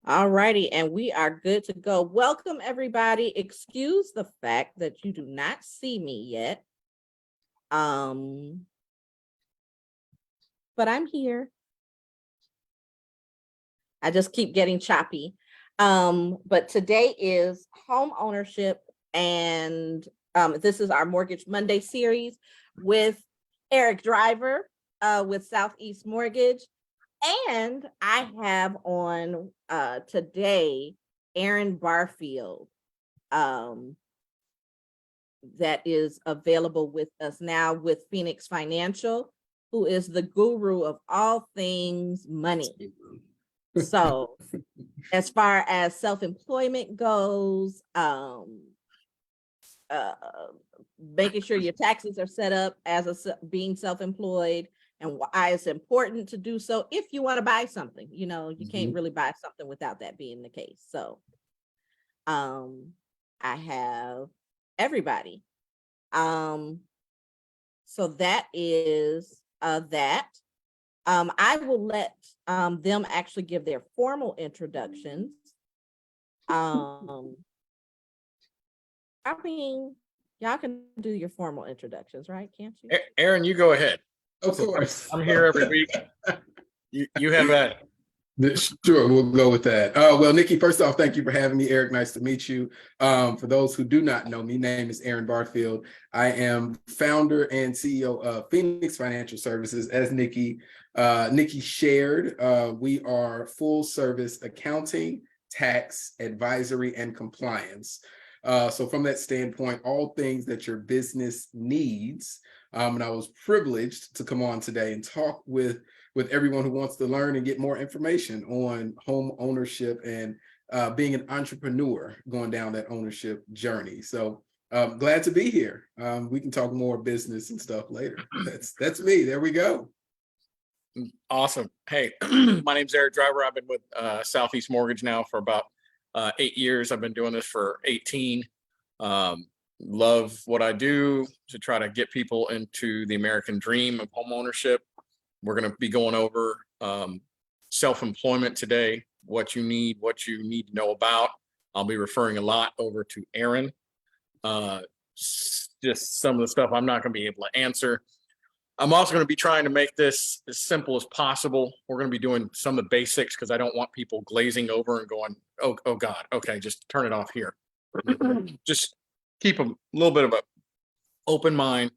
All righty, and we are good to go. Welcome, everybody. Excuse the fact that you do not see me yet. But I'm here. I just keep getting choppy. But today is home ownership, and this is our Mortgage Monday series with Eric Driver with Southeast Mortgage. And I have on today Aaron Barfield that is available with us now with Phoenix Financial, who is the guru of all things money. So as far as self-employment goes, making sure your taxes are set up as being self-employed, and why it's important to do so if you want to buy something. You know, you can't really buy something without that being the case. So I have everybody. So that is that. I will let them actually give their formal introductions. I mean, y'all can do your formal introductions, right? Can't you? Aaron, you go ahead. Of course. I'm here every week. You have that. Sure, we'll go with that. Well, Nikki, first off, thank you for having me. Eric, nice to meet you. For those who do not know me, name is Aaron Barfield. I am founder and CEO of Phoenix Financial Services. As Nikki shared, we are full service accounting, tax, advisory, and compliance. So from that standpoint, all things that your business needs. And I was privileged to come on today and talk with everyone who wants to learn and get more information on home ownership and being an entrepreneur going down that ownership journey. So glad to be here. We can talk more business and stuff later. That's me. There we go. Awesome. Hey, my name's Eric Driver. I've been with Southeast Mortgage now for about 8 years. I've been doing this for 18. Love what I do to try to get people into the American dream of home ownership. We're going to be going over self-employment today, what you need to know about. I'll be referring a lot over to Aaron. Just some of the stuff I'm not going to be able to answer. I'm also going to be trying to make this as simple as possible. We're going to be doing some of the basics because I don't want people glazing over and going, oh God, okay, just turn it off here. Just keep a little bit of an open mind.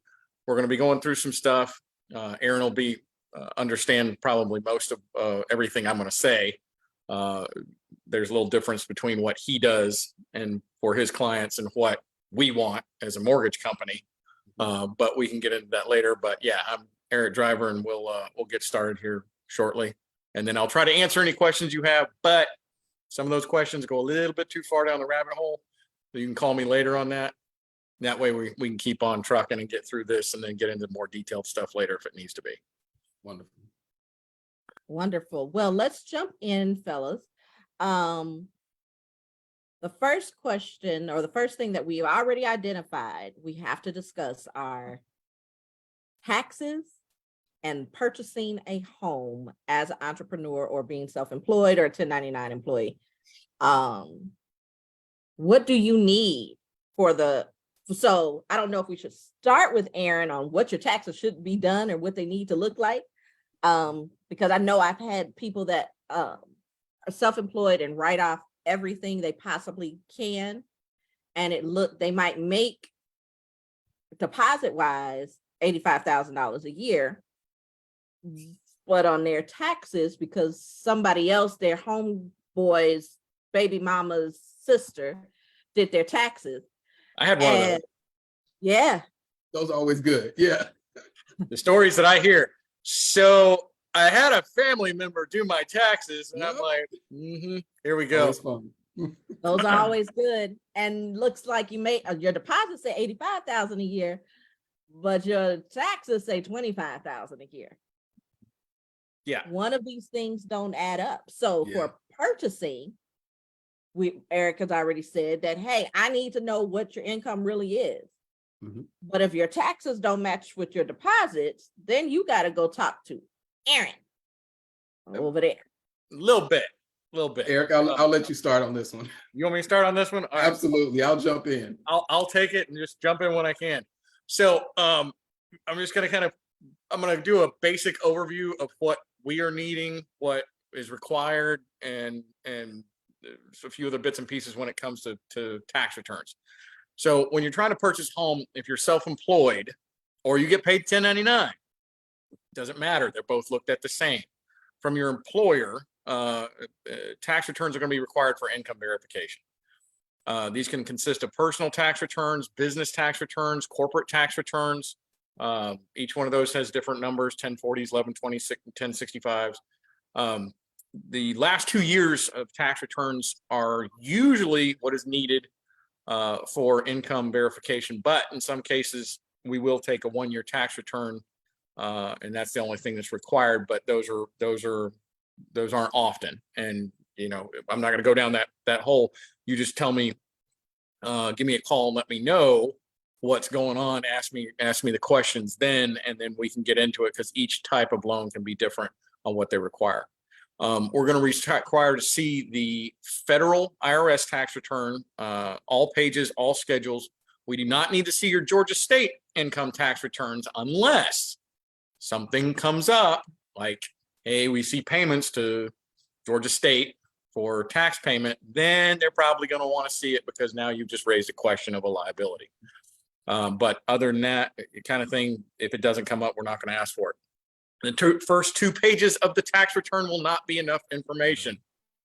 We're going to be going through some stuff. Aaron will be understand probably most of everything I'm going to say. There's a little difference between what he does and for his clients and what we want as a mortgage company. But we can get into that later. But yeah, I'm Eric Driver, and we'll get started here shortly. And then I'll try to answer any questions you have. But some of those questions go a little bit too far down the rabbit hole. So you can call me later on that. That way we can keep on trucking and get through this and then get into more detailed stuff later if it needs to be. Wonderful. Wonderful. Well, let's jump in, fellas. The first question, or the first thing that we've already identified we have to discuss, are taxes and purchasing a home as an entrepreneur or being self-employed or a 1099 employee. What do you need so I don't know if we should start with Aaron on what your taxes should be done or what they need to look like. Because I know I've had people that are self-employed and write off everything they possibly can, and they might make deposit wise $85,000 a year, but on their taxes, because somebody else, their homeboy's baby mama's sister, did their taxes. I had one of those. Yeah, Those are always good. Yeah. The stories that I hear. So I had a family member do my taxes, and I'm like, here we go. Fun. those are always good. And looks like you made your deposits say $85,000 a year, but your taxes say $25,000 a year. Yeah. One of these things don't add up. So for purchasing, Eric has already said that, hey, I need to know what your income really is. But if your taxes don't match with your deposits, then you got to go talk to Aaron over there. A little bit. A little bit. Eric, I'll let you start on this one. You want me to start on this one? All right. Absolutely, I'll jump in. I'll take it and just jump in when I can. So I'm just gonna I'm gonna do a basic overview of what we are needing, what is required, and a few other bits and pieces when it comes to tax returns. So when you're trying to purchase a home, if you're self-employed or you get paid 1099, doesn't matter. They're both looked at the same. From your employer, tax returns are going to be required for income verification. These can consist of personal tax returns, business tax returns, corporate tax returns. Each one of those has different numbers: 1040s, 1126, 1065s. The last 2 years of tax returns are usually what is needed for income verification, but in some cases we will take a 1-year tax return, and that's the only thing that's required. But those aren't often, and I'm not going to go down that hole. You just tell me, give me a call and let me know what's going on. Ask me the questions then, and then we can get into it, because each type of loan can be different on what they require. We're going to require to see the federal IRS tax return, all pages, all schedules. We do not need to see your Georgia state income tax returns unless something comes up, like, hey, we see payments to Georgia state for tax payment. Then they're probably going to want to see it, because now you've just raised a question of a liability. But other than that kind of thing, if it doesn't come up, we're not going to ask for it. The first 2 pages of the tax return will not be enough information.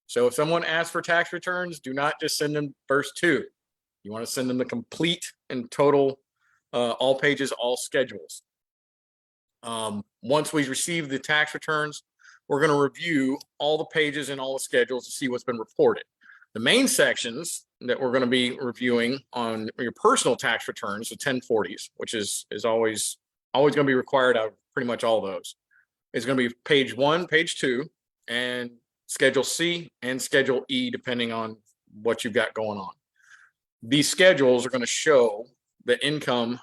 So if someone asks for tax returns, do not just send them first 2. You want to send them the complete and total, all pages, all schedules. Once we receive the tax returns, we're going to review all the pages and all the schedules to see what's been reported. The main sections that we're going to be reviewing on your personal tax returns, the 1040s, which is always going to be required out of pretty much all those, is going to be page 1, page 2, and Schedule C and Schedule E, depending on what you've got going on. These schedules are going to show the income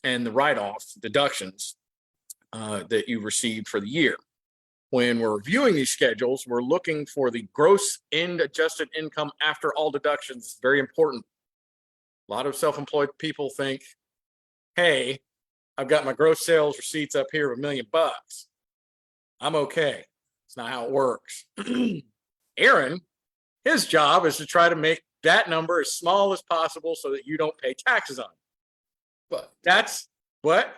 and the write-offs, deductions that you received for the year. When we're reviewing these schedules, we're looking for the gross end adjusted income after all deductions. It's very important. A lot of self-employed people think, hey, I've got my gross sales receipts up here of $1 million. I'm okay. It's not how it works. Aaron, his job is to try to make that number as small as possible so that you don't pay taxes on it. But that's what?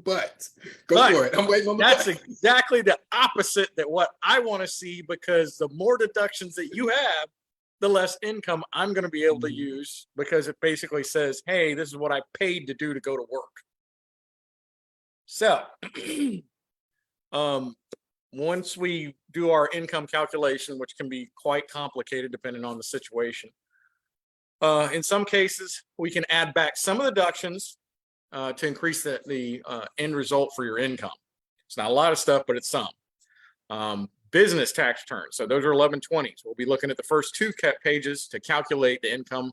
But go for it. I'm waiting on the That's but. exactly the opposite that what I want to see, because the more deductions that you have, the less income I'm going to be able to use, because it basically says, hey, this is what I paid to do to go to work. So once we do our income calculation, which can be quite complicated depending on the situation, in some cases we can add back some of the deductions to increase the end result for your income. It's not a lot of stuff, but it's some. Business tax returns, so those are 1120s. We'll be looking at the first 2 pages to calculate the income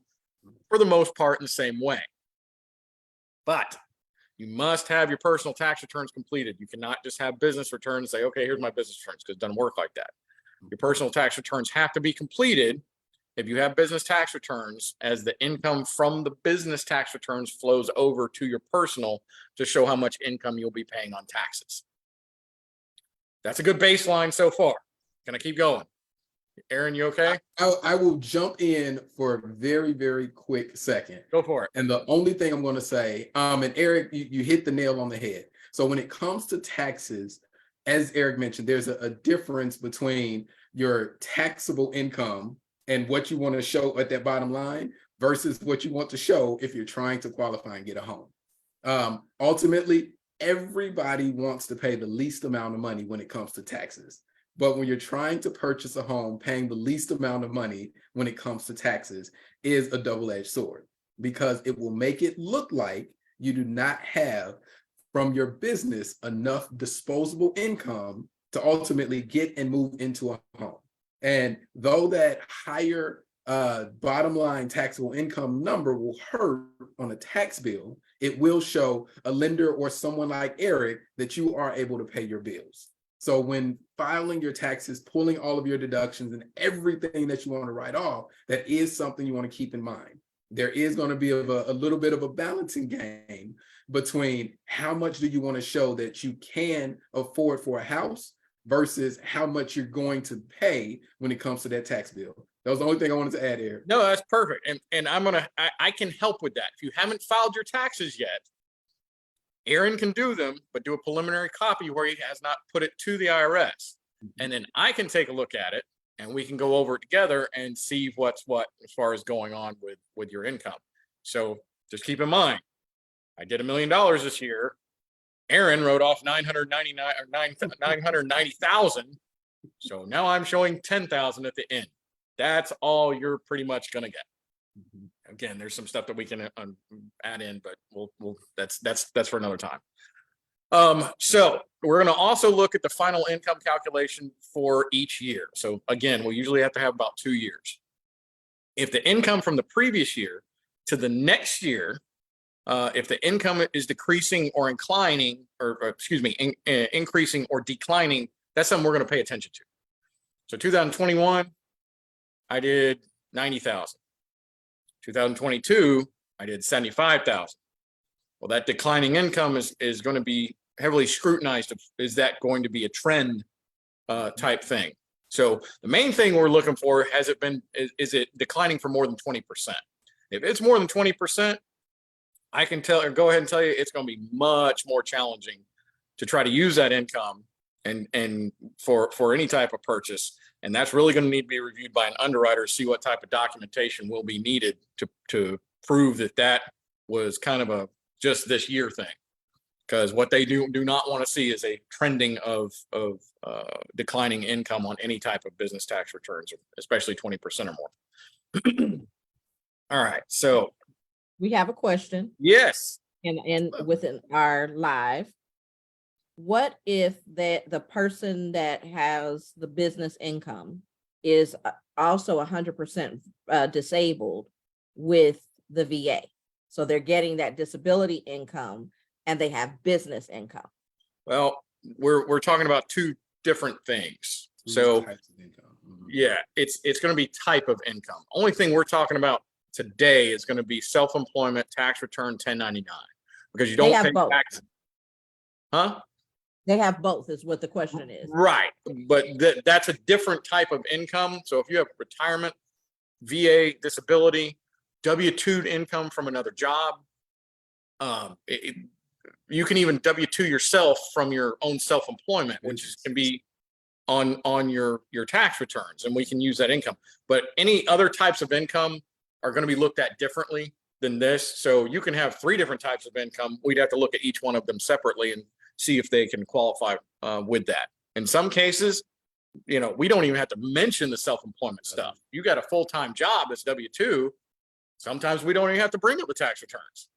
for the most part in the same way. But you must have your personal tax returns completed. You cannot just have business returns and say, okay, here's my business returns, because it doesn't work like that. Your personal tax returns have to be completed if you have business tax returns, as the income from the business tax returns flows over to your personal to show how much income you'll be paying on taxes. That's a good baseline so far. Can I keep going? Aaron, you okay? I will jump in for a very, very quick second. Go for it. And the only thing I'm going to say, and Eric, you hit the nail on the head. So when it comes to taxes, as Eric mentioned, there's a difference between your taxable income and what you want to show at that bottom line versus what you want to show if you're trying to qualify and get a home. Ultimately, everybody wants to pay the least amount of money when it comes to taxes. But when you're trying to purchase a home, paying the least amount of money when it comes to taxes is a double-edged sword, because it will make it look like you do not have from your business enough disposable income to ultimately get and move into a home. And though that higher bottom line taxable income number will hurt on a tax bill, it will show a lender or someone like Eric that you are able to pay your bills. So when filing your taxes, pulling all of your deductions and everything that you want to write off, that is something you want to keep in mind. There is going to be a little bit of a balancing game between how much do you want to show that you can afford for a house versus how much you're going to pay when it comes to that tax bill. That was the only thing I wanted to add, Eric. No, that's perfect. And I can help with that. If you haven't filed your taxes yet, Aaron can do them, but do a preliminary copy where he has not put it to the IRS. And then I can take a look at it and we can go over it together and see what's what as far as going on with your income. So just keep in mind, I did $1 million this year. Aaron wrote off 990,000. So now I'm showing 10,000 at the end. That's all you're pretty much going to get. Again, there's some stuff that we can add in, but we'll that's for another time. So we're going to also look at the final income calculation for each year. So again, we usually have to have about 2 years. If the income from the previous year to the next year, if the income is decreasing or inclining, or excuse me, increasing or declining, that's something we're going to pay attention to. So 2021, I did 90,000. 2022, I did 75,000. Well, that declining income is going to be heavily scrutinized. Is that going to be a trend type thing? So the main thing we're looking for, has it been, is it declining for more than 20%? If it's more than 20%, I can go ahead and tell you it's going to be much more challenging to try to use that income and for any type of purchase. And that's really going to need to be reviewed by an underwriter to see what type of documentation will be needed to prove that was kind of a just this year thing. Because what they do not want to see is a trending of declining income on any type of business tax returns, especially 20% or more. All right, so We have a question yes, and within our live. What if the person that has the business income is also 100% disabled with the VA? So they're getting that disability income and they have business income. well, we're talking about two different things. So Types of income. yeah, it's going to be type of income. Only thing we're talking about today is going to be self-employment tax return 1099, because you don't have pay both. tax. Huh? They have both is what the question is. Right, but that's a different type of income. So if you have retirement, VA, disability, W-2 income from another job, you can even W-2 yourself from your own self-employment, which can be on your tax returns, and we can use that income. But any other types of income are going to be looked at differently than this. So you can have 3 different types of income. We'd have to look at each one of them separately and see if they can qualify with that. In some cases, we don't even have to mention the self-employment stuff. You got a full-time job that's W-2. Sometimes we don't even have to bring up the tax returns.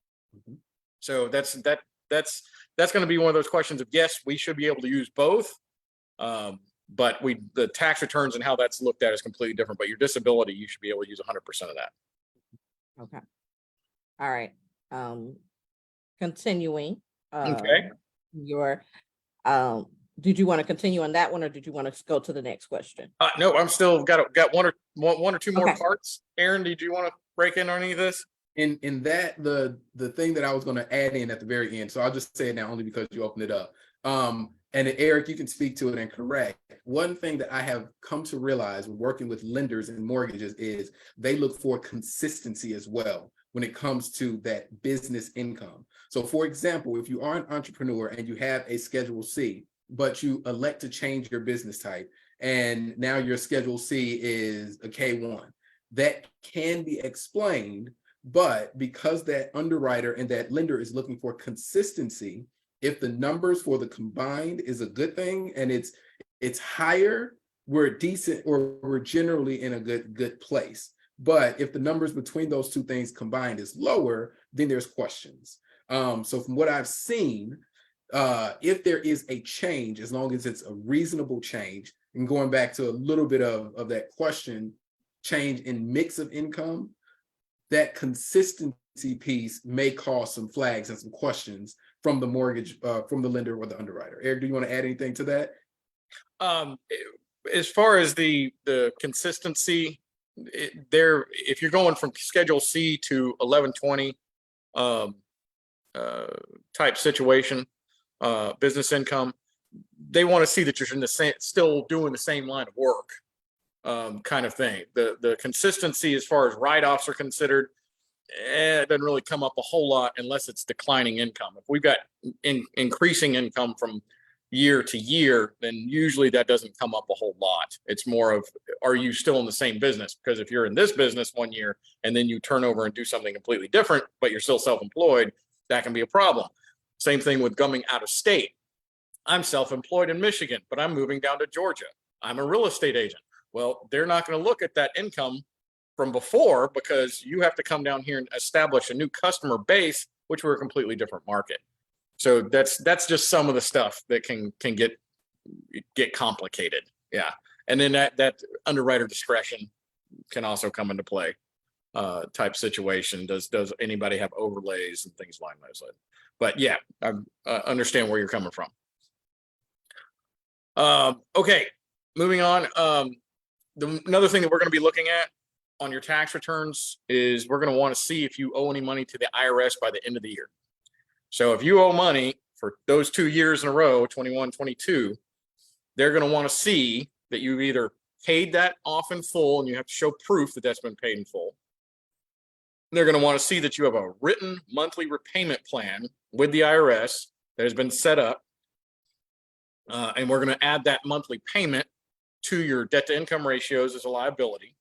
So that's going to be one of those questions of, yes, we should be able to use both. But the tax returns and how that's looked at is completely different. But your disability, you should be able to use 100% of that. Okay. All right. Continuing. Okay. Did you want to continue on that one, or did you want to go to the next question? No, I'm still got one or two more Okay. parts. Aaron, did you want to break in on any of this? In that, the thing that I was going to add in at the very end, so I'll just say it now only because you opened it up. And Eric, you can speak to it and correct. One thing that I have come to realize when working with lenders and mortgages is they look for consistency as well when it comes to that business income. So for example, if you are an entrepreneur and you have a Schedule C, but you elect to change your business type, and now your Schedule C is a K1, that can be explained. But because that underwriter and that lender is looking for consistency, if the numbers for the combined is a good thing and it's higher, we're decent, or we're generally in a good place. But if the numbers between those two things combined is lower, then there's questions. So from what I've seen, if there is a change, as long as it's a reasonable change, and going back to a little bit of that question, change in mix of income, that consistency piece may cause some flags and some questions from the mortgage, from the lender or the underwriter. Eric, do you want to add anything to that? Um, as far as the consistency, there, if you're going from Schedule C to 1120 um, type situation, business income, they want to see that you're in the same, still doing the same line of work, kind of thing. The consistency as far as write-offs are considered, it doesn't really come up a whole lot unless it's declining income. If we've got increasing income from year to year, then usually that doesn't come up a whole lot. It's more of, are you still in the same business? Because if you're in this business one year and then you turn over and do something completely different, but you're still self-employed, that can be a problem. Same thing with coming out of state. I'm self-employed in Michigan, but I'm moving down to Georgia. I'm a real estate agent. Well, they're not going to look at that income from before because you have to come down here and establish a new customer base, which we're a completely different market. So that's just some of the stuff that can get complicated. Yeah. And then that underwriter discretion can also come into play, type situation. Does anybody have overlays and things like that? But yeah, I understand where you're coming from. Okay, moving on. Another thing that we're going to be looking at on your tax returns is we're going to want to see if you owe any money to the IRS by the end of the year. So if you owe money for those 2 years in a row, 21, 22, they're going to want to see that you've either paid that off in full and you have to show proof that that's been paid in full. They're going to want to see that you have a written monthly repayment plan with the IRS that has been set up. And we're going to add that monthly payment to your debt to income ratios as a liability.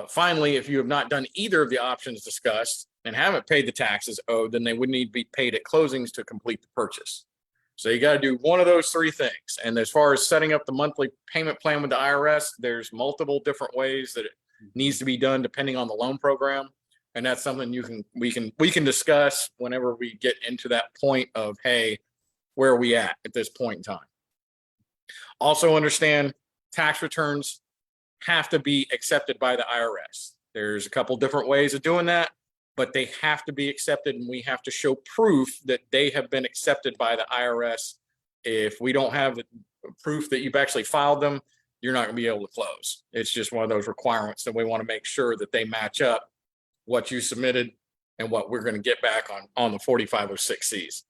Finally, if you have not done either of the options discussed and haven't paid the taxes owed, then they would need to be paid at closings to complete the purchase. So you got to do one of those three things. And as far as setting up the monthly payment plan with the IRS, there's multiple different ways that it needs to be done depending on the loan program. And that's something we can discuss whenever we get into that point of, hey, where are we at this point in time? Also understand tax returns have to be accepted by the IRS. There's a couple different ways of doing that, but they have to be accepted and we have to show proof that they have been accepted by the IRS. If we don't have the proof that you've actually filed them, you're not going to be able to close. It's just one of those requirements that we want to make sure that they match up what you submitted and what we're going to get back on the 4506Cs.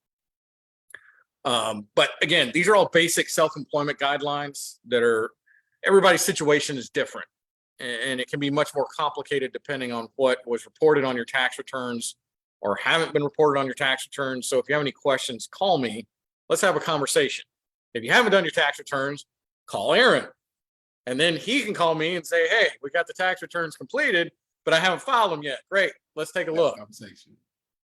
But again, these are all basic self-employment guidelines that are, everybody's situation is different. And it can be much more complicated depending on what was reported on your tax returns or haven't been reported on your tax returns. So if you have any questions, call me. Let's have a conversation. If you haven't done your tax returns, call Aaron. And then he can call me and say, hey, we got the tax returns completed, but I haven't filed them yet. Great. Let's take a look. Conversation.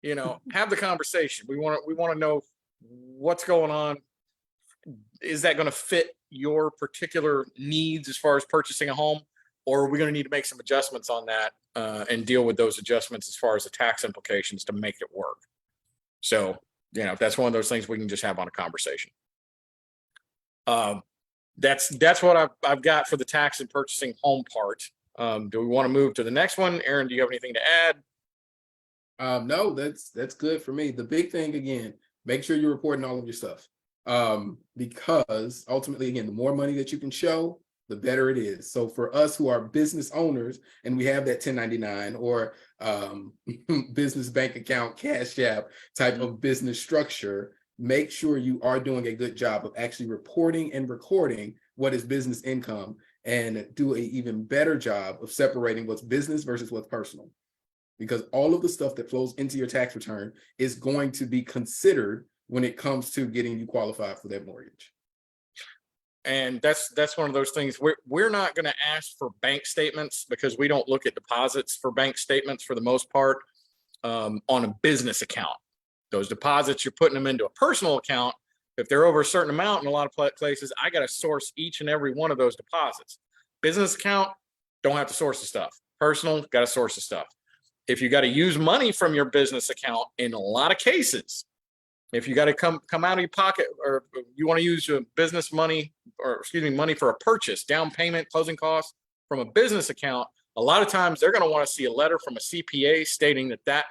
You know, have the conversation. We want to know what's going on. Is that going to fit your particular needs as far as purchasing a home? Or are we going to need to make some adjustments on that and deal with those adjustments as far as the tax implications to make it work? So, you know, that's one of those things we can just have on a conversation. That's what I've got for the tax and purchasing home part. Do we want to move to the next one? Aaron, do you have anything to add? No, that's good for me. The big thing, again, make sure you're reporting all of your stuff. Because ultimately, again, the more money that you can show, the better it is. So for us who are business owners and we have that 1099 or business bank account, Cash App type of business structure, make sure you are doing a good job of actually reporting and recording what is business income and do an even better job of separating what's business versus what's personal. Because all of the stuff that flows into your tax return is going to be considered when it comes to getting you qualified for that mortgage. And that's one of those things we're not going to ask for bank statements because we don't look at deposits for bank statements for the most part on a business account. Those deposits, you're putting them into a personal account. If they're over a certain amount in a lot of places, I got to source each and every one of those deposits. Business account, don't have to source the stuff. Personal, got to source the stuff. If you got to use money from your business account, in a lot of cases, if you got to come out of your pocket or you want to use your business money money for a purchase, down payment, closing costs from a business account, a lot of times they're going to want to see a letter from a CPA stating that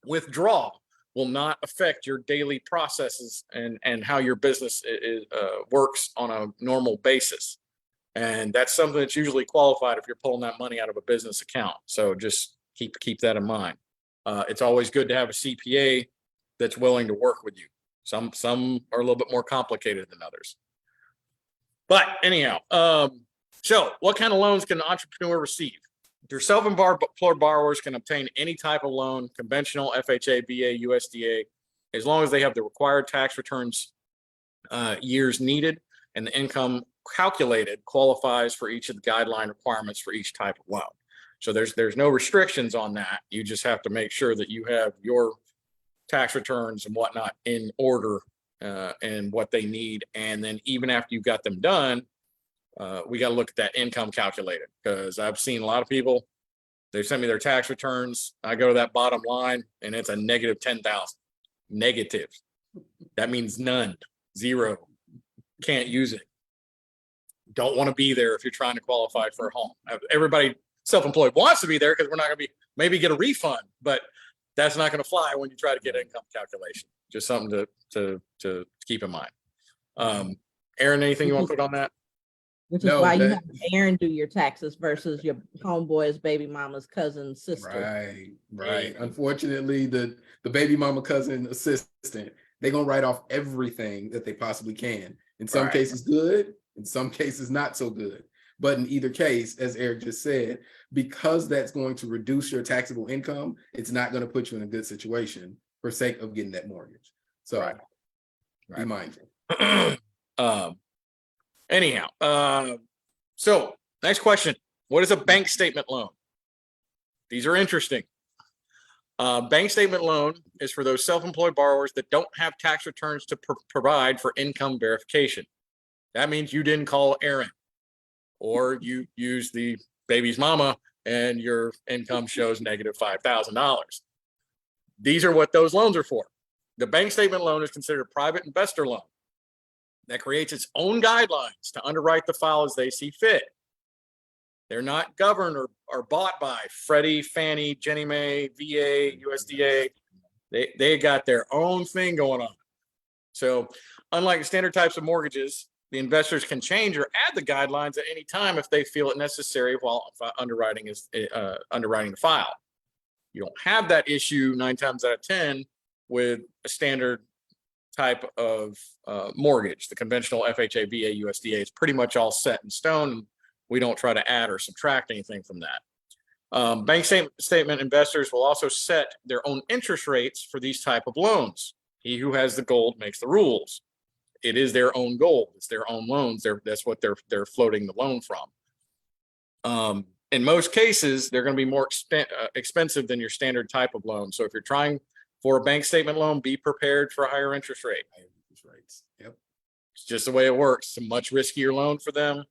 withdrawal will not affect your daily processes and how your business works on a normal basis. And that's something that's usually qualified if you're pulling that money out of a business account. So just keep that in mind. It's always good to have a CPA that's willing to work with you. Some are a little bit more complicated than others. But anyhow, so what kind of loans can an entrepreneur receive? Your self-employed borrowers can obtain any type of loan, conventional, FHA, VA, USDA, as long as they have the required tax returns years needed and the income calculated qualifies for each of the guideline requirements for each type of loan. So there's no restrictions on that. You just have to make sure that you have your tax returns and whatnot in order and what they need. And then even after you've got them done, we got to look at that income calculated, because I've seen a lot of people, they send me their tax returns. I go to that bottom line and it's a negative 10,000. Negative. That means none, zero. Can't use it. Don't want to be there if you're trying to qualify for a home. Everybody self-employed wants to be there because we're not going to be, maybe get a refund, but that's not going to fly when you try to get income calculation. Just something to keep in mind. Aaron, anything you want to put on that? Which is why you have Aaron do your taxes versus your homeboy's baby mama's cousin, sister. Right. Unfortunately, the baby mama cousin assistant, they're gonna write off everything that they possibly can. In some cases good, in some cases not so good. But in either case, as Eric just said, because that's going to reduce your taxable income, it's not going to put you in a good situation for sake of getting that mortgage. So be mindful. Anyhow, so next question. What is a bank statement loan? These are interesting. Bank statement loan is for those self-employed borrowers that don't have tax returns to provide for income verification. That means you didn't call Aaron, or you use the baby's mama and your income shows negative $5,000. These are what those loans are for. The bank statement loan is considered a private investor loan that creates its own guidelines to underwrite the file as they see fit. They're not governed or bought by Freddie, Fannie, Ginnie Mae, VA, USDA. They got their own thing going on. So unlike standard types of mortgages, the investors can change or add the guidelines at any time if they feel it necessary while underwriting the file. You don't have that issue 9 times out of 10 with a standard type of mortgage. The conventional FHA, VA, USDA is pretty much all set in stone. We don't try to add or subtract anything from that. Bank statement investors will also set their own interest rates for these type of loans. He who has the gold makes the rules. It is their own gold. It's their own loans. That's what they're floating the loan from. In most cases, they're going to be more expensive than your standard type of loan. So if you're trying for a bank statement loan, be prepared for a higher interest rate. Yep. It's just the way it works. It's a much riskier loan for them.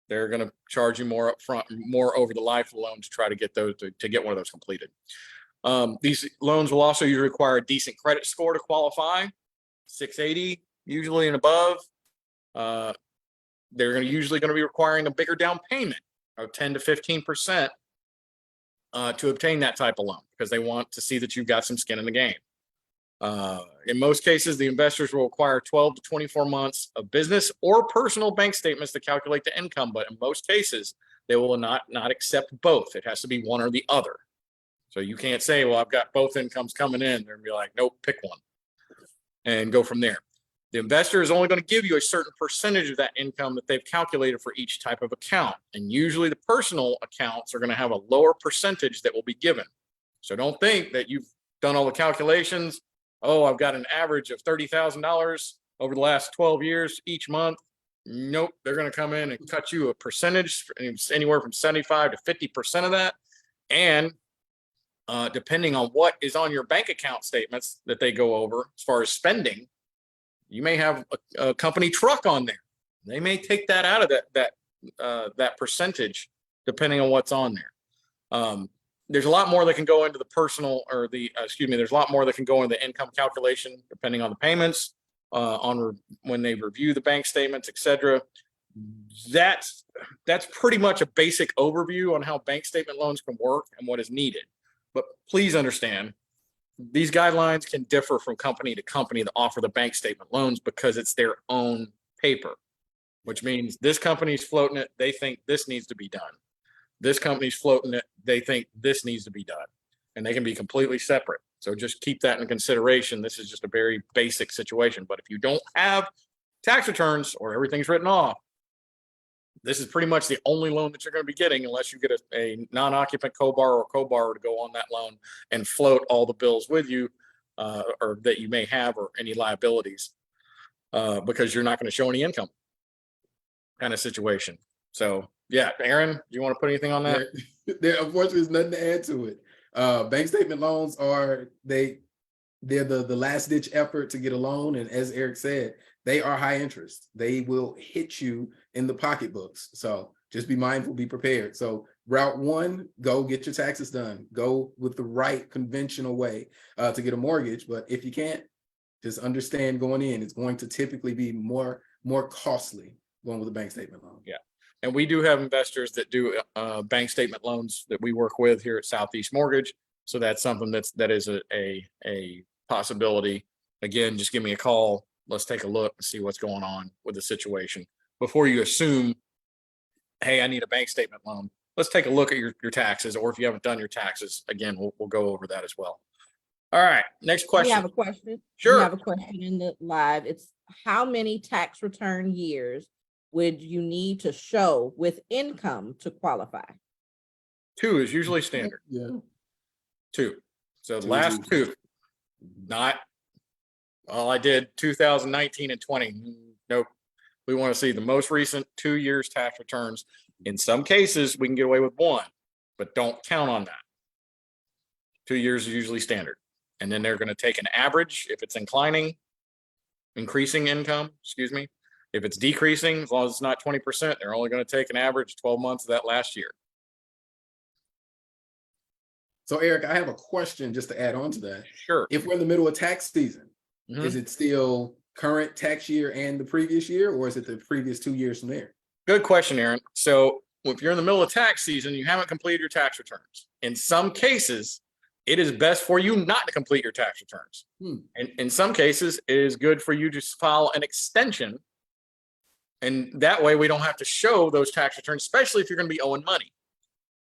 They're going to charge you more upfront, more over the life of the loan to try to get those to get one of those completed. These loans will also usually require a decent credit score to qualify, 680 usually and above. They're usually going to be requiring a bigger down payment of 10 to 15% to obtain that type of loan, because they want to see that you've got some skin in the game. In most cases, the investors will require 12 to 24 months of business or personal bank statements to calculate the income, but in most cases, they will not accept both. It has to be one or the other. So you can't say, well, I've got both incomes coming in. They're gonna be like, nope, pick one and go from there. The investor is only going to give you a certain percentage of that income that they've calculated for each type of account. And usually the personal accounts are going to have a lower percentage that will be given. So don't think that you've done all the calculations. Oh, I've got an average of $30,000 over the last 12 years each month. Nope, they're going to come in and cut you a percentage, anywhere from 75 to 50% of that. And depending on what is on your bank account statements that they go over as far as spending, you may have a company truck on there. They may take that out of that percentage depending on what's on there. There's a lot more that can go into the personal or there's a lot more that can go into the income calculation depending on the payments, on when they review the bank statements, etc. That's pretty much a basic overview on how bank statement loans can work and what is needed. But please understand, these guidelines can differ from company to company that offer the bank statement loans because it's their own paper, which means this company's floating it. They think this needs to be done. This company's floating it. They think this needs to be done, and they can be completely separate. So just keep that in consideration. This is just a very basic situation. But if you don't have tax returns or everything's written off, this is pretty much the only loan that you're going to be getting unless you get a non-occupant co-borrower or co-borrower to go on that loan and float all the bills with you, or that you may have, or any liabilities, because you're not going to show any income kind of situation. So yeah, Aaron, do you want to put anything on that? There unfortunately is nothing to add to it. Bank statement loans they're the last ditch effort to get a loan. And as Eric said, they are high interest. They will hit you in the pocketbooks. So just be mindful, be prepared. So route one, go get your taxes done. Go with the right conventional way to get a mortgage. But if you can't, just understand going in, it's going to typically be more costly going with a bank statement loan. Yeah. And we do have investors that do bank statement loans that we work with here at Southeast Mortgage. So that's something that is a possibility. Again, just give me a call. Let's take a look and see what's going on with the situation before you assume, hey, I need a bank statement loan. Let's take a look at your taxes, or if you haven't done your taxes, again, we'll go over that as well. All right, next question. We have a question. Sure. We have a question in the live. It's how many tax return years would you need to show with income to qualify? 2 is usually standard. Yeah. 2. So the Two last is 2, not, well, I did 2019 and 20. Nope. We want to see the most recent 2 years tax returns. In some cases, we can get away with 1, but don't count on that. 2 years is usually standard. And then they're going to take an average if it's increasing income, excuse me. If it's decreasing, as long as it's not 20%, they're only going to take an average 12 months of that last year. So Eric, I have a question just to add on to that. Sure. If we're in the middle of tax season, is it still current tax year and the previous year, or is it the previous 2 years from there? Good question, Aaron. So if you're in the middle of tax season, you haven't completed your tax returns. In some cases, it is best for you not to complete your tax returns. And in some cases, it is good for you to file an extension. And that way we don't have to show those tax returns, especially if you're going to be owing money.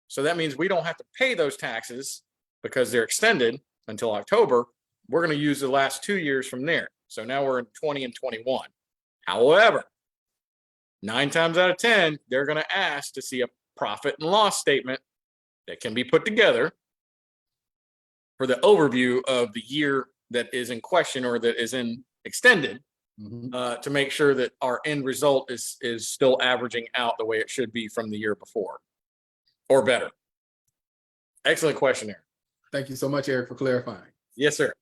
So that means we don't have to pay those taxes because they're extended until October. We're going to use the last 2 years from there. So now we're in 20 and 21. However, 9 times out of 10, they're going to ask to see a profit and loss statement that can be put together for the overview of the year that is in question or that is in extended, to make sure that our end result is still averaging out the way it should be from the year before or better. Excellent question, Eric. Thank you so much, Eric, for clarifying. Yes, sir.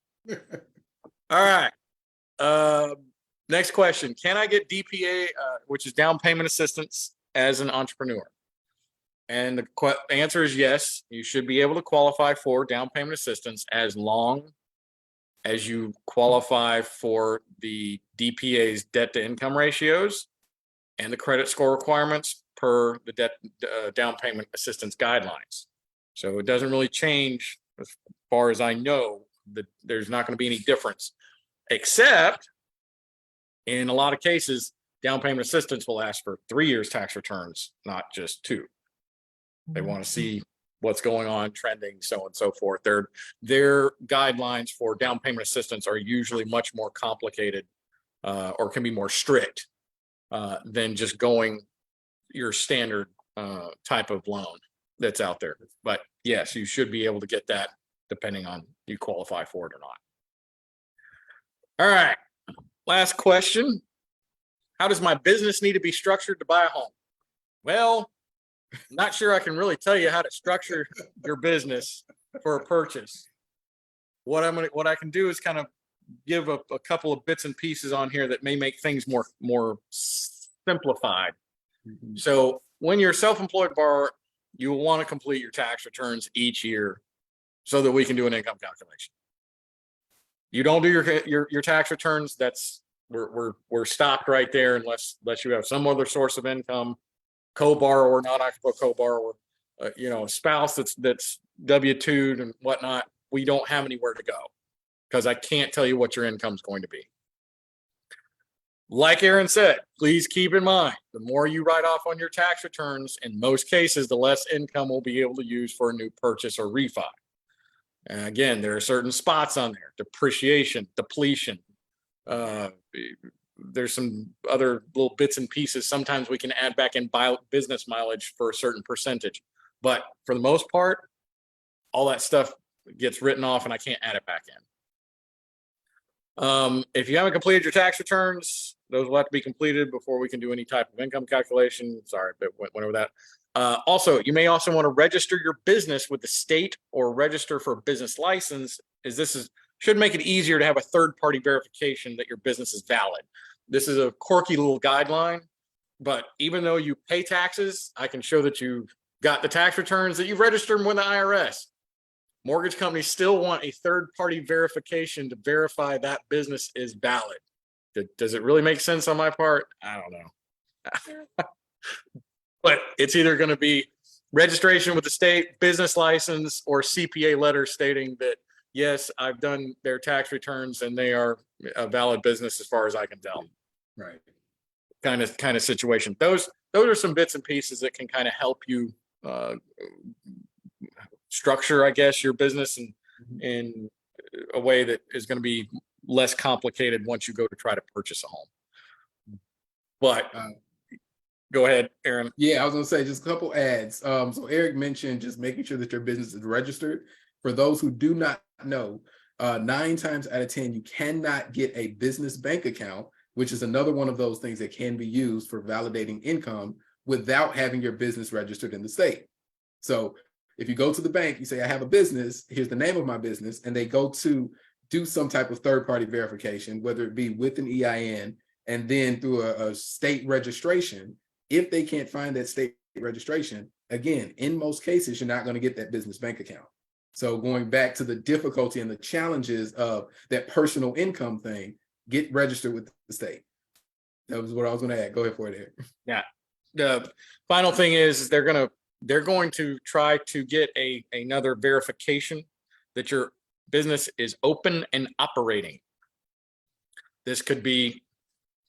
All right. Next question. Can I get DPA, which is down payment assistance, as an entrepreneur? And the answer is yes. You should be able to qualify for down payment assistance as long as you qualify for the DPA's debt to income ratios and the credit score requirements per the debt down payment assistance guidelines. So it doesn't really change as far as I know. That there's not going to be any difference, except in a lot of cases, down payment assistance will ask for 3 years tax returns, not just 2. They want to see what's going on, trending, so on and so forth. Their guidelines for down payment assistance are usually much more complicated, or can be more strict than just going your standard type of loan that's out there. But yes, you should be able to get that depending on you qualify for it or not. All right, last question. How does my business need to be structured to buy a home? Well, I'm not sure I can really tell you how to structure your business for a purchase. What I can do is kind of give a couple of bits and pieces on here that may make things more simplified. So when you're a self-employed borrower, you will want to complete your tax returns each year so that we can do an income calculation. You don't do your tax returns, we're stopped right there unless you have some other source of income, co-borrower, non-occupant co-borrower, spouse that's W-2'd and whatnot. we don't have anywhere to go because I can't tell you what your income is going to be. Like Aaron said, please keep in mind, the more you write off on your tax returns, in most cases, the less income we'll be able to use for a new purchase or refi. And again, there are certain spots on there: depreciation, depletion. There's some other little bits and pieces. Sometimes we can add back in business mileage for a certain percentage. But for the most part, all that stuff gets written off and I can't add it back in. If you haven't completed your tax returns, those will have to be completed before we can do any type of income calculation. Sorry, but went over that. Also, you may also want to register your business with the state or register for a business license, as should make it easier to have a third-party verification that your business is valid. This is a quirky little guideline, but even though you pay taxes, I can show that you've got the tax returns, that you've registered them with the IRS. Mortgage companies still want a third-party verification to verify that business is valid. Does it really make sense on my part? I don't know. But it's either going to be registration with the state, business license, or CPA letter stating that, yes, I've done their tax returns and they are a valid business as far as I can tell. Right. Kind of situation. Those are some bits and pieces that can kind of help you structure, I guess, your business in a way that is going to be less complicated once you go to try to purchase a home. But go ahead, Aaron. Yeah, I was gonna say just a couple ads. So Eric mentioned just making sure that your business is registered. For those who do not know, 9 times out of 10, you cannot get a business bank account, which is another one of those things that can be used for validating income without having your business registered in the state. So if you go to the bank, you say, I have a business, here's the name of my business, and they go to do some type of third-party verification, whether it be with an EIN and then through a state registration. If they can't find that state registration, again, in most cases, you're not going to get that business bank account. So going back to the difficulty and the challenges of that personal income thing, get registered with the state. That was what I was going to add. Go ahead for it, Eric. Yeah. The final thing is they're going to try to get another verification that your business is open and operating. This could be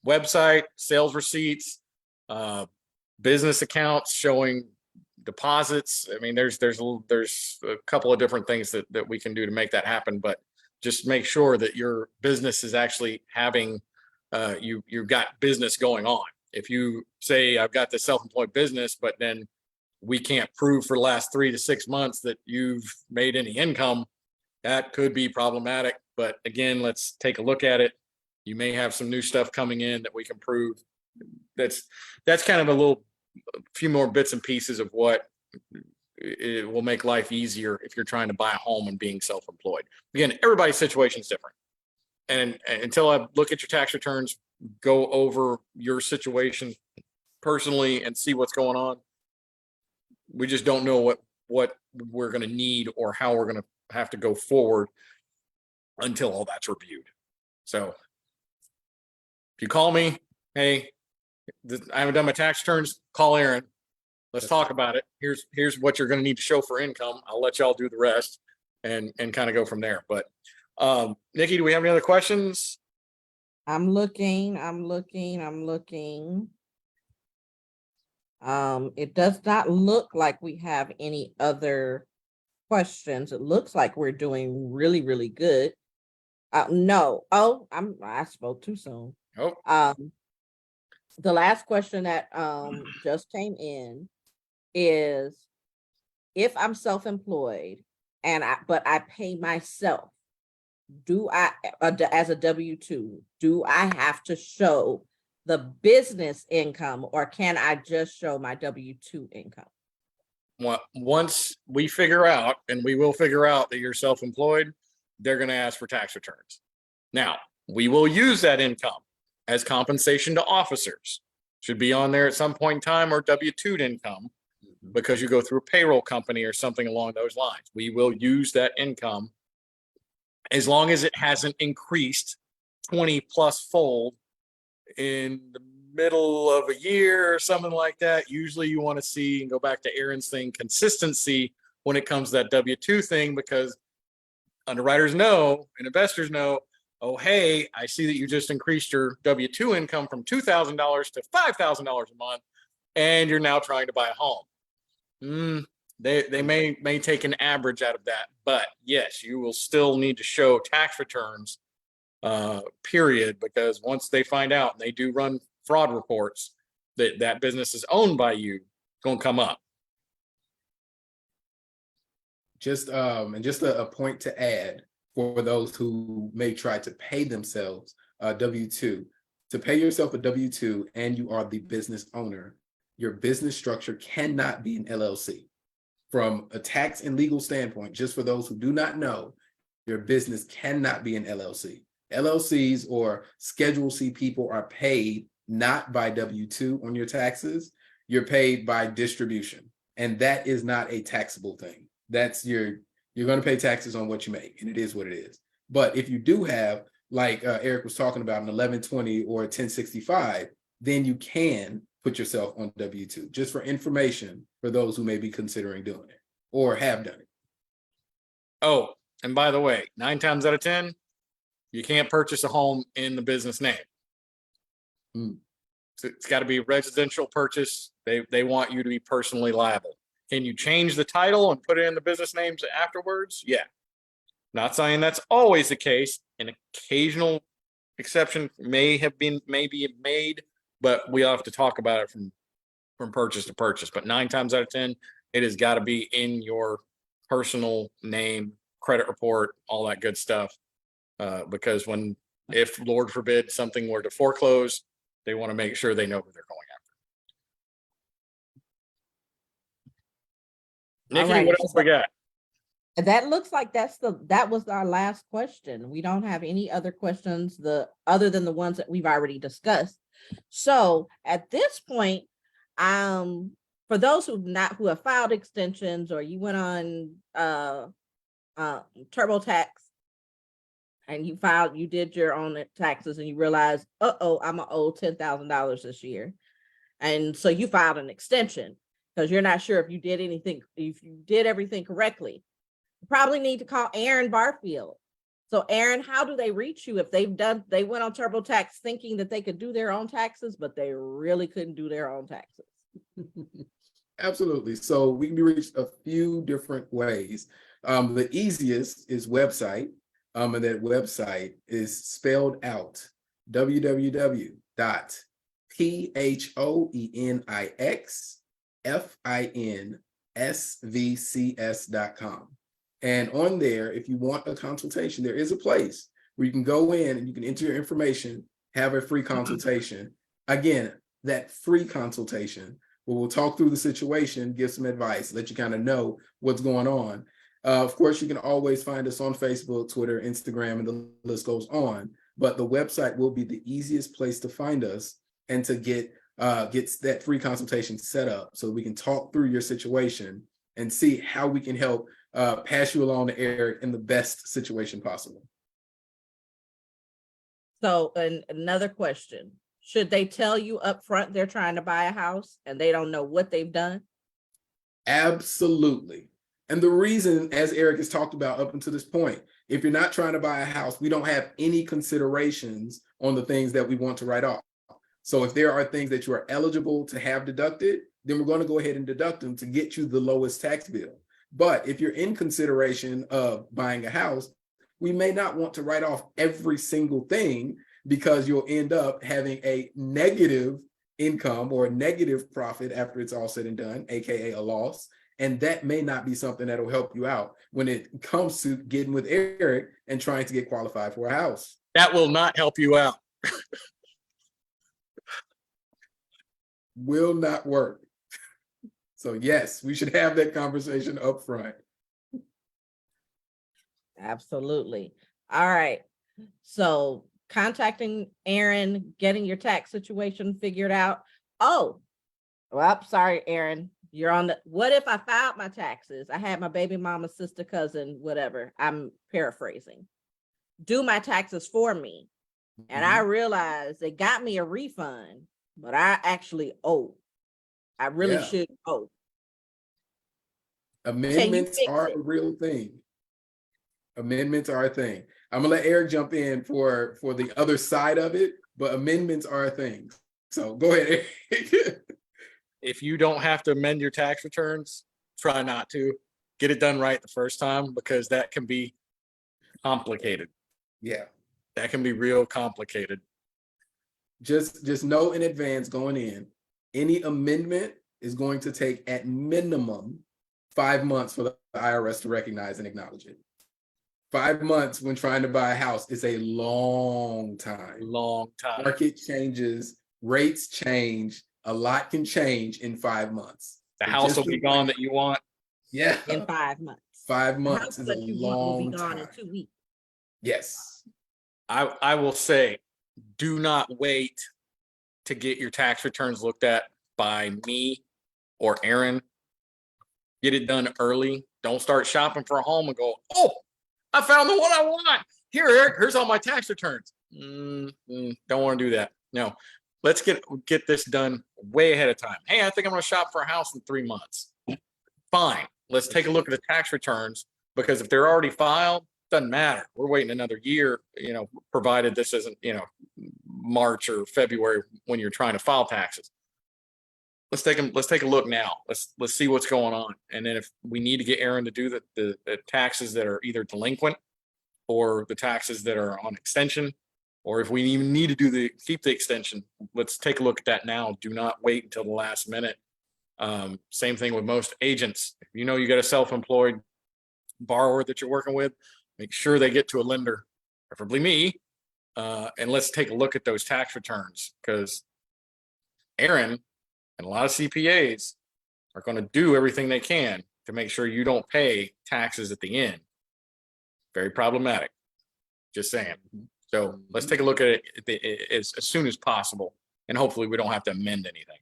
website, sales receipts, business accounts showing deposits. I mean, there's a couple of different things that we can do to make that happen, but just make sure that your business is actually having you've got business going on. If you say I've got this self-employed business, but then we can't prove for the last 3 to 6 months that you've made any income, that could be problematic. But again, let's take a look at it. You may have some new stuff coming in that we can prove. That's kind of a few more bits and pieces of what it will make life easier if you're trying to buy a home and being self-employed. Again, everybody's situation is different. And until I look at your tax returns, go over your situation personally and see what's going on, we just don't know what we're going to need or how we're going to have to go forward until all that's reviewed. So if you call me, hey, I haven't done my tax returns, call Aaron. Let's talk about it. Here's what you're going to need to show for income. I'll let y'all do the rest and kind of go from there. But Nikki, do we have any other questions? I'm looking. It does not look like we have any other questions. It looks like we're doing really, really good. No. Oh, I spoke too soon. Oh. The last question that just came in is, if I'm self-employed but I pay myself, do I as a W-2, do I have to show the business income, or can I just show my W-2 income? Once we figure out, and we will figure out that you're self-employed, they're going to ask for tax returns. Now, we will use that income as compensation to officers. Should be on there at some point in time, or W-2 income, because you go through a payroll company or something along those lines. We will use that income as long as it hasn't increased 20 plus fold in the middle of a year or something like that. Usually you want to see, and go back to Aaron's thing, consistency when it comes to that W-2 thing, because underwriters know and investors know, oh, hey, I see that you just increased your W-2 income from $2,000 to $5,000 a month, and you're now trying to buy a home. They may take an average out of that, but yes, you will still need to show tax returns, period, because once they find out and they do run fraud reports that that business is owned by you, it's going to come up. Just a point to add for those who may try to pay themselves a W-2. To pay yourself a W-2 and you are the business owner, your business structure cannot be an LLC. From a tax and legal standpoint, just for those who do not know, your business cannot be an LLC. LLCs or Schedule C people are paid not by W-2 on your taxes. You're paid by distribution, and that is not a taxable thing. That's you're going to pay taxes on what you make, and it is what it is. But if you do have, like Eric was talking about, an 1120 or a 1065, then you can put yourself on W-2, just for information for those who may be considering doing it or have done it. Oh, and by the way, 9 times out of 10, you can't purchase a home in the business name. It's got to be a residential purchase. They want you to be personally liable. Can you change the title and put it in the business names afterwards? Yeah. Not saying that's always the case. An occasional exception may be made, but we have to talk about it from purchase to purchase. But 9 times out of 10, it has got to be in your personal name, credit report, all that good stuff. Because if Lord forbid something were to foreclose, they want to make sure they know who they're going after. Nikki, right, what else we got? That looks like that was our last question. We don't have any other questions other than the ones that we've already discussed. So at this point, for those who have filed extensions, or you went on TurboTax and you did your own taxes and you realized, I'm gonna owe $10,000 this year, and so you filed an extension because you're not sure if you did everything correctly. You probably need to call Aaron Barfield. So Aaron, how do they reach you if they went on TurboTax thinking that they could do their own taxes, but they really couldn't do their own taxes? Absolutely. So we can be reached a few different ways. The easiest is website, and that website is spelled out www.PHOENIXFINSVCS.com. And on there, if you want a consultation, there is a place where you can go in and you can enter your information, have a free consultation. Again, that free consultation where we'll talk through the situation, give some advice, let you kind of know what's going on. Of course, you can always find us on Facebook, Twitter, Instagram, and the list goes on. But the website will be the easiest place to find us and to get that free consultation set up so we can talk through your situation and see how we can help pass you along to Eric in the best situation possible. So, another question. Should they tell you up front they're trying to buy a house and they don't know what they've done? Absolutely. And the reason, as Eric has talked about up until this point, if you're not trying to buy a house, we don't have any considerations on the things that we want to write off. So if there are things that you are eligible to have deducted, then we're going to go ahead and deduct them to get you the lowest tax bill. But if you're in consideration of buying a house, we may not want to write off every single thing because you'll end up having a negative income or a negative profit after it's all said and done, AKA a loss. And that may not be something that'll help you out when it comes to getting with Eric and trying to get qualified for a house. That will not help you out. Will not work. So yes, we should have that conversation up front. Absolutely. All right. So contacting Aaron, getting your tax situation figured out. Oh, well, sorry, Aaron. You're on the, what if I filed my taxes? I had my baby mama, sister, cousin, whatever. I'm paraphrasing. Do my taxes for me. And I realized they got me a refund, but I actually owe. I really should owe. Amendments are a real thing. Amendments are a thing. I'm gonna let Eric jump in for the other side of it, but amendments are a thing. So go ahead, Eric. If you don't have to amend your tax returns, try not to. Get it done right the first time, because that can be complicated. Yeah. That can be real complicated. Just know in advance going in, any amendment is going to take at minimum 5 months for the IRS to recognize and acknowledge it. 5 months when trying to buy a house is a long time. Long time. Market changes, rates change, a lot can change in 5 months. The So house will just be gone that you want. Yeah. In 5 months. 5 The months house is a that you want will be long gone in time. 2 weeks. Yes. I will say, do not wait to get your tax returns looked at by me or Aaron. Get it done early. Don't start shopping for a home and go, oh, I found the one I want. Here, Eric, here's all my tax returns. Don't want to do that. No, let's get this done way ahead of time. Hey, I think I'm going to shop for a house in 3 months. Fine. Let's take a look at the tax returns, because if they're already filed, doesn't matter. We're waiting another year, provided this isn't, March or February when you're trying to file taxes. Let's take a look now. Let's see what's going on. And then if we need to get Aaron to do the taxes that are either delinquent, or the taxes that are on extension, or if we even need to keep the extension, let's take a look at that now. Do not wait until the last minute. Same thing with most agents. If you got a self-employed borrower that you're working with, make sure they get to a lender, preferably me, and let's take a look at those tax returns, because Aaron and a lot of CPAs are going to do everything they can to make sure you don't pay taxes at the end. Very problematic. Just saying. So let's take a look at it as soon as possible, and hopefully we don't have to amend anything.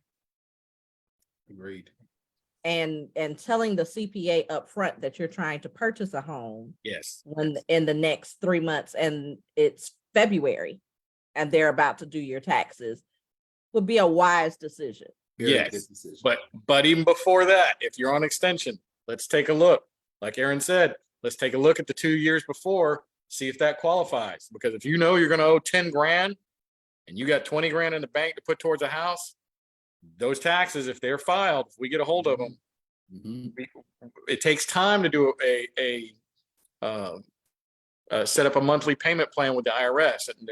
Agreed. And telling the CPA up front that you're trying to purchase a home Yes. when in the next 3 months and it's February and they're about to do your taxes would be a wise decision. Very Yes. good decision. But even before that, if you're on extension, let's take a look. Like Aaron said, let's take a look at the 2 years before, see if that qualifies. Because if you're going to owe 10 grand and you got 20 grand in the bank to put towards a house, those taxes, if they're filed, if we get a hold of them, it takes time to do set up a monthly payment plan with the IRS. And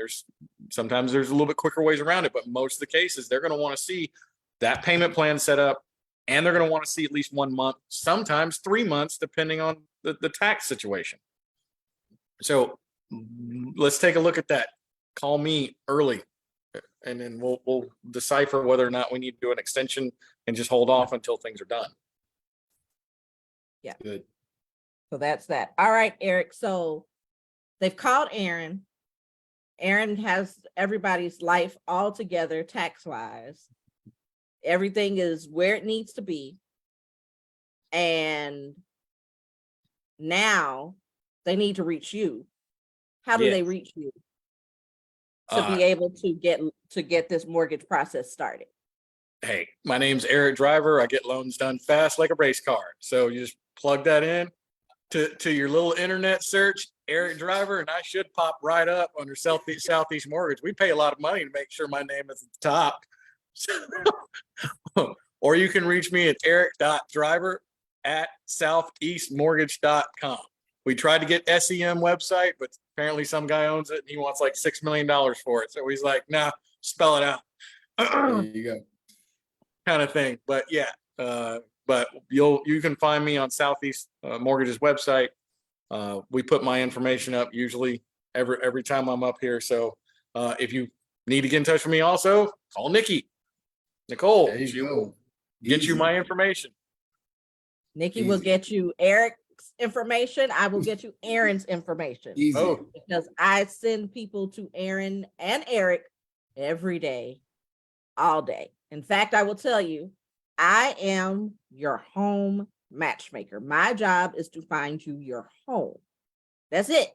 sometimes there's a little bit quicker ways around it, but most of the cases, they're going to want to see that payment plan set up, and they're going to want to see at least 1 month, sometimes 3 months, depending on the tax situation. So let's take a look at that. Call me early, and then we'll decipher whether or not we need to do an extension and just hold off until things are done. Yeah. Good. So that's that. All right, Eric. So they've called Aaron. Aaron has everybody's life all together tax-wise. Everything is where it needs to be. And now they need to reach you. How do they reach you to be able to get this mortgage process started? Hey, my name's Eric Driver. I get loans done fast like a race car. So you just plug that in to your little internet search, Eric Driver, and I should pop right up under Southeast Mortgage. We pay a lot of money to make sure my name is at the top. Or you can reach me at eric.driver@southeastmortgage.com. We tried to get SEM website, but apparently some guy owns it and he wants like $6 million for it. So he's like, nah, spell it out. There you go. Kind of thing. But yeah, but you can find me on Southeast Mortgage's website. We put my information up usually every time I'm up here. So if you need to get in touch with me, also call Nicole. There you go. Get you Easy. my information. Nikki will get you Eric's information. I will get you Aaron's information. Easy. Oh. Because I send people to Aaron and Eric every day, all day. In fact, I will tell you, I am your home matchmaker. My job is to find you your home. That's it.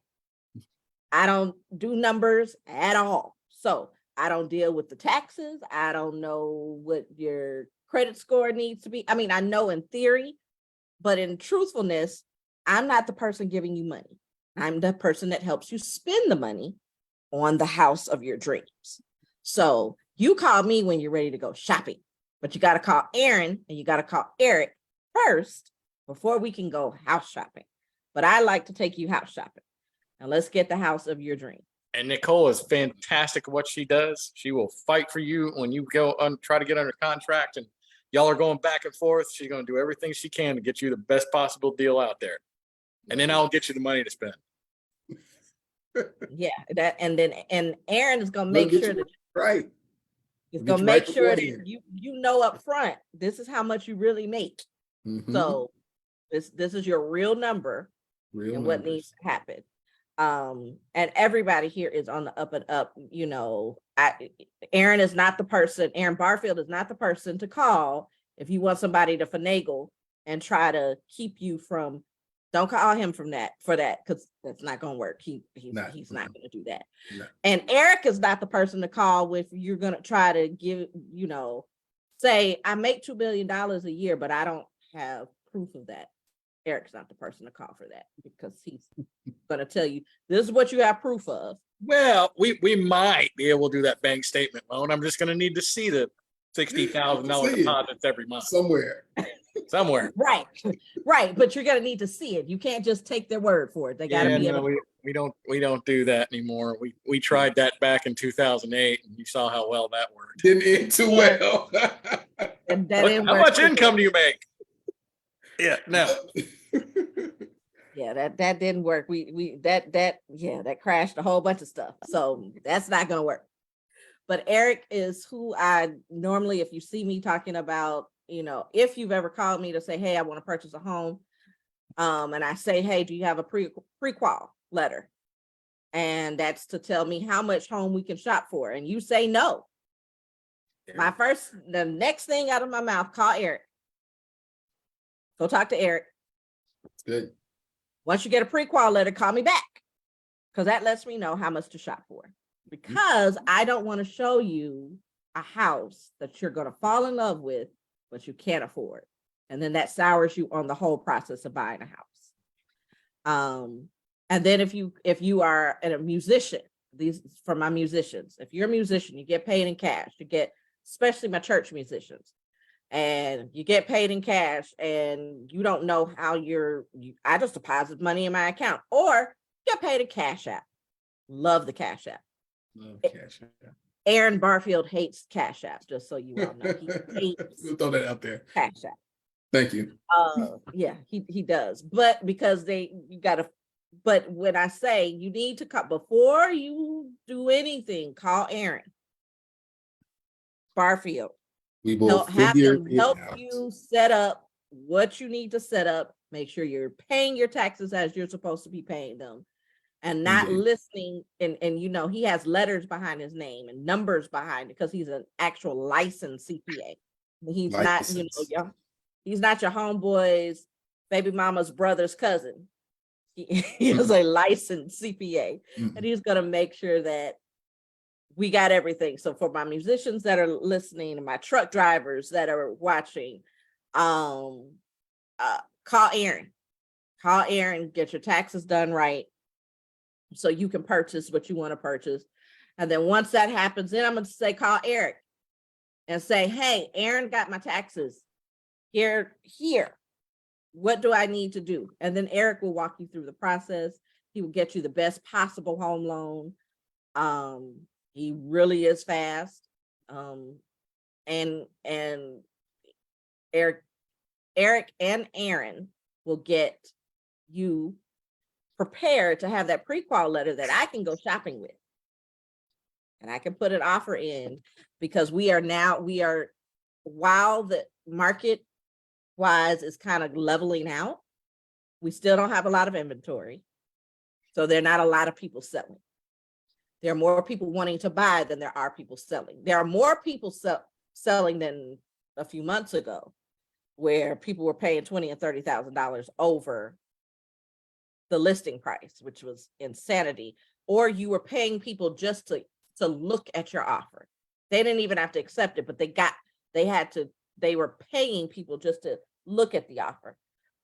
I don't do numbers at all. So I don't deal with the taxes. I don't know what your credit score needs to be. I mean, I know in theory, but in truthfulness, I'm not the person giving you money. I'm the person that helps you spend the money on the house of your dreams. So you call me when you're ready to go shopping, but you got to call Aaron and you got to call Eric first before we can go house shopping. But I like to take you house shopping, and let's get the house of your dream. And Nicole is fantastic at what she does. She will fight for you when you go try to get under contract and y'all are going back and forth. She's going to do everything she can to get you the best possible deal out there. And then I'll get you the money to spend. Yeah, and Aaron is going to make sure that right. he's going to make sure that you know up front, this is how much you really make. So this is your real number and what needs to happen. And everybody here is on the up and up. You know, Aaron is not the person, Aaron Barfield is not the person to call if you want somebody to finagle and try to keep you from, don't call him for that, because that's not going to work. He's not going to do that. No. And Eric is not the person to call if you're going to try to give, you know, say, I make $2 billion a year, but I don't have proof of that. Eric's not the person to call for that, because he's going to tell you, this is what you have proof of. Well, we might be able to do that bank statement loan. I'm just going to need to see the $60,000 deposits every month. Somewhere. Right. But you're going to need to see it. You can't just take their word for it. They got to be able to. We don't do that anymore. We tried that back in 2008, and you saw how well that worked. Didn't end too well. And that how much income do you make? Yeah, no. Yeah, that didn't work. That crashed a whole bunch of stuff. So that's not going to work. But Eric is who I normally, if you see me talking about, you know, if you've ever called me to say, hey, I want to purchase a home, and I say, hey, do you have a pre-qual letter? And that's to tell me how much home we can shop for. And you say no. The next thing out of my mouth, call Eric. Go talk to Eric. Good. Once you get a pre-qual letter, call me back, because that lets me know how much to shop for. Because I don't want to show you a house that you're going to fall in love with, but you can't afford. And then that sours you on the whole process of buying a house. And then if you are a musician, these for my musicians, if you're a musician, you get paid in cash. You get, especially my church musicians, and you get paid in cash and you don't know how I just deposit money in my account, or get paid in Cash App. Love the Cash App. Love Cash App. Aaron Barfield hates Cash App, just so you all know. He hates we'll throw that out there. Cash App. Thank you. Yeah, he does. But because but when I say you need to call before you do anything, call Aaron Barfield. We will have them help you set up what you need to set up. Make sure you're paying your taxes as you're supposed to be paying them, and not listening. And you know, he has letters behind his name and numbers behind it, because he's an actual licensed CPA. He's not, you know, he's not your homeboy's baby mama's brother's cousin. He is a licensed CPA, and he's going to make sure that we got everything. So for my musicians that are listening, and my truck drivers that are watching, call Aaron. Call Aaron, get your taxes done right, so you can purchase what you want to purchase. And then once that happens, then I'm going to say, call Eric and say, hey, Aaron got my taxes here. What do I need to do? And then Eric will walk you through the process. He will get you the best possible home loan. He really is fast. And Eric and Aaron will get you prepared to have that pre-qual letter that I can go shopping with. And I can put an offer in, because we are, while the market wise is kind of leveling out, we still don't have a lot of inventory. So there are not a lot of people selling. There are more people wanting to buy than there are people selling. There are more people selling than a few months ago, where people were paying $20,000 and $30,000 over the listing price, which was insanity. Or you were paying people just to look at your offer. They didn't even have to accept it, but they were paying people just to look at the offer.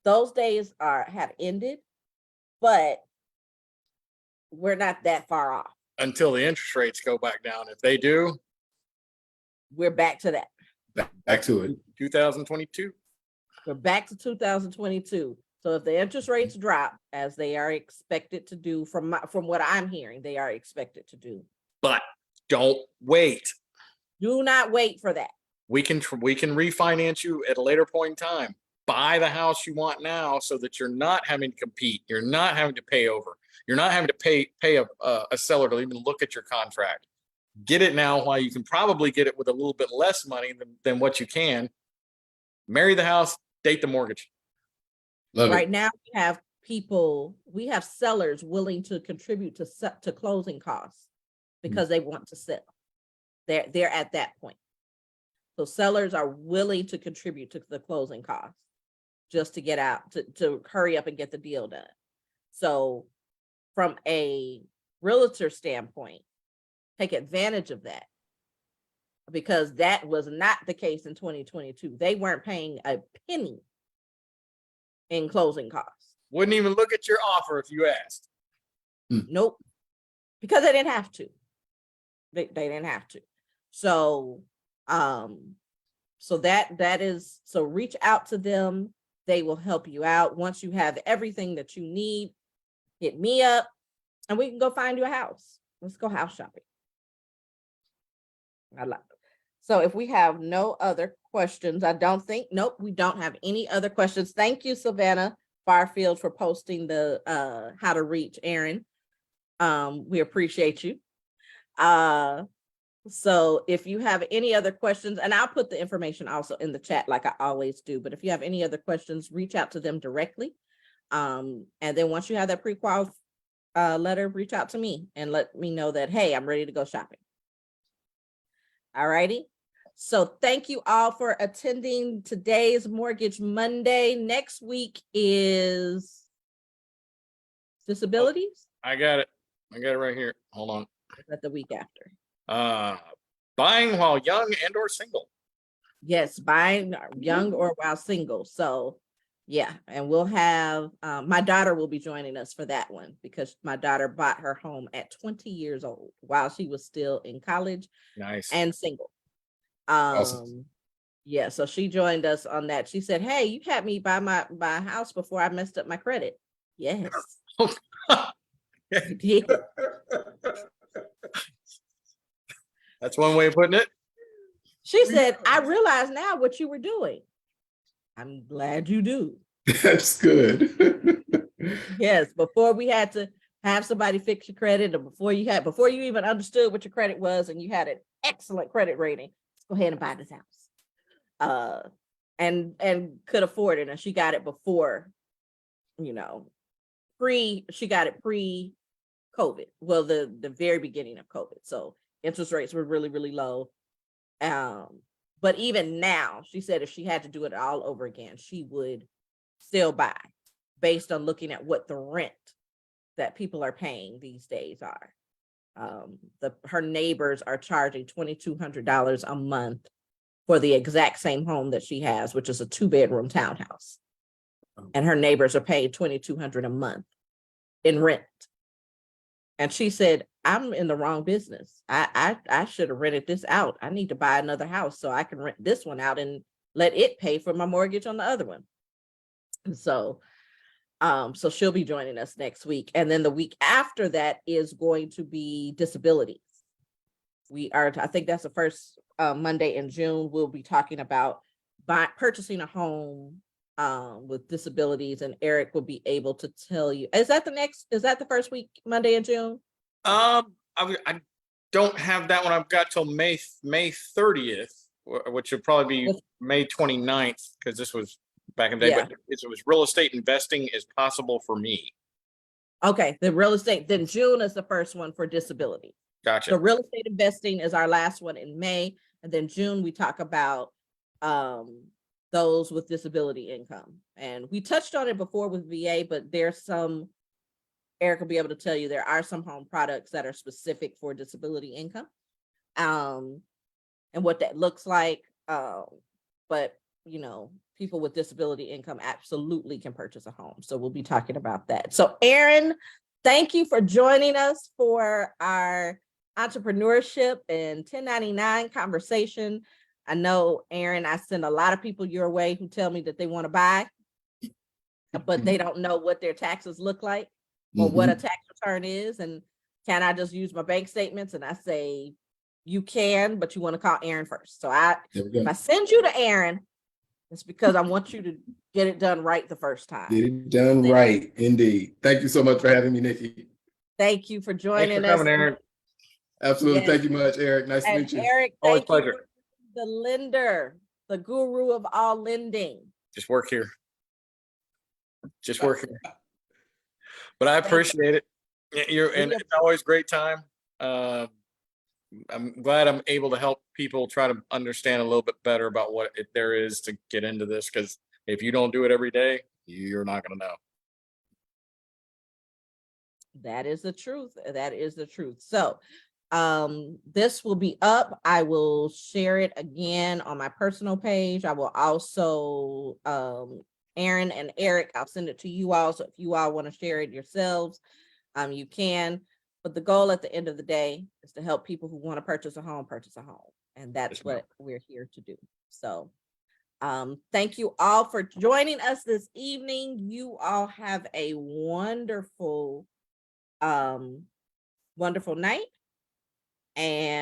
Those days have ended, but we're not that far off. Until the interest rates go back down. If they do, We're back to that. Back to it. 2022. We're back to 2022. So if the interest rates drop, as they are expected to do, from what I'm hearing, they are expected to do. But don't wait. Do not wait for that. We can refinance you at a later point in time. Buy the house you want now, so that you're not having to compete. You're not having to pay over. You're not having to pay a seller to even look at your contract. Get it now while you can probably get it with a little bit less money than what you can. Marry the house, date the mortgage. Love Right it. now, we have sellers willing to contribute to closing costs because they want to sell. They're at that point. So sellers are willing to contribute to the closing costs just to get out, to hurry up and get the deal done. So from a realtor standpoint, take advantage of that, because that was not the case in 2022. They weren't paying a penny in closing costs. Wouldn't even look at your offer if you asked. Nope. Because they didn't have to. They didn't have to. So so reach out to them. They will help you out. Once you have everything that you need, hit me up and we can go find you a house. Let's go house shopping. I love it. So if we have no other questions, nope, we don't have any other questions. Thank you, Savannah Barfield, for posting the how to reach Aaron. We appreciate you. So if you have any other questions, and I'll put the information also in the chat like I always do, but if you have any other questions, reach out to them directly. And then once you have that pre-qual letter, reach out to me and let me know that, hey, I'm ready to go shopping. All righty. So thank you all for attending today's Mortgage Monday. Next week is disabilities. I got it right here. Hold on. Is that the week after? Buying while young and or single. Yes, buying young or while single. So yeah, and we'll have my daughter will be joining us for that one, because my daughter bought her home at 20 years old while she was still in college. Nice. And single. Awesome. Yeah, so she joined us on that. She said, hey, you had me buy my house before I messed up my credit. Yes. I did. That's one way of putting it. She said, I realize now what you were doing. I'm glad you do. That's good. Yes, before we had to have somebody fix your credit, or before you even understood what your credit was and you had an excellent credit rating, let's go ahead and buy this house. And could afford it. And she got it before, she got it pre-COVID. Well, the very beginning of COVID. So interest rates were really, really low. But even now, she said if she had to do it all over again, she would still buy, based on looking at what the rent that people are paying these days are. Her neighbors are charging $2,200 a month for the exact same home that she has, which is a 2-bedroom townhouse. And her neighbors are paying $2,200 a month in rent. And she said, I'm in the wrong business. I should have rented this out. I need to buy another house so I can rent this one out and let it pay for my mortgage on the other one. And so she'll be joining us next week. And then the week after that is going to be disabilities. I think that's the first Monday in June. We'll be talking about purchasing a home with disabilities, and Eric will be able to tell you. Is that the first week Monday in June? I don't have that one. I've got till May 30th, which would probably be May 29th, because this was back in the day. Yeah. But it was real estate investing is possible for me. Okay, the real estate. Then June is the first one for disability. Gotcha. So real estate investing is our last one in May, and then June we talk about those with disability income. And we touched on it before with VA, but there's some, Eric will be able to tell you, there are some home products that are specific for disability income, and what that looks like. But people with disability income absolutely can purchase a home. So we'll be talking about that. So Aaron, thank you for joining us for our entrepreneurship and 1099 conversation. I know, Aaron, I send a lot of people your way who tell me that they want to buy, but they don't know what their taxes look like or what a tax return is. And can I just use my bank statements? And I say, you can, but you want to call Aaron first. So if I send you to Aaron, it's because I want you to get it done right the first time. Get it done right, indeed. Thank you so much for having me, Nikki. Thank you for Thanks joining for us. coming, Aaron. Absolutely. Yes. Thank you much, Eric. Nice to And meet you. Eric, Always thank you pleasure. for the lender, the guru of all lending. Just work here. Just work here. But I appreciate it. And it's always a great time. I'm glad I'm able to help people try to understand a little bit better about what there is to get into this, because if you don't do it every day, you're not going to know. That is the truth. That is the truth. So this will be up. I will share it again on my personal page. I will also Aaron and Eric, I'll send it to you all. So if you all want to share it yourselves, you can. But the goal at the end of the day is to help people who want to purchase a home. And that's what we're here to do. So thank you all for joining us this evening. You all have a wonderful, wonderful night. And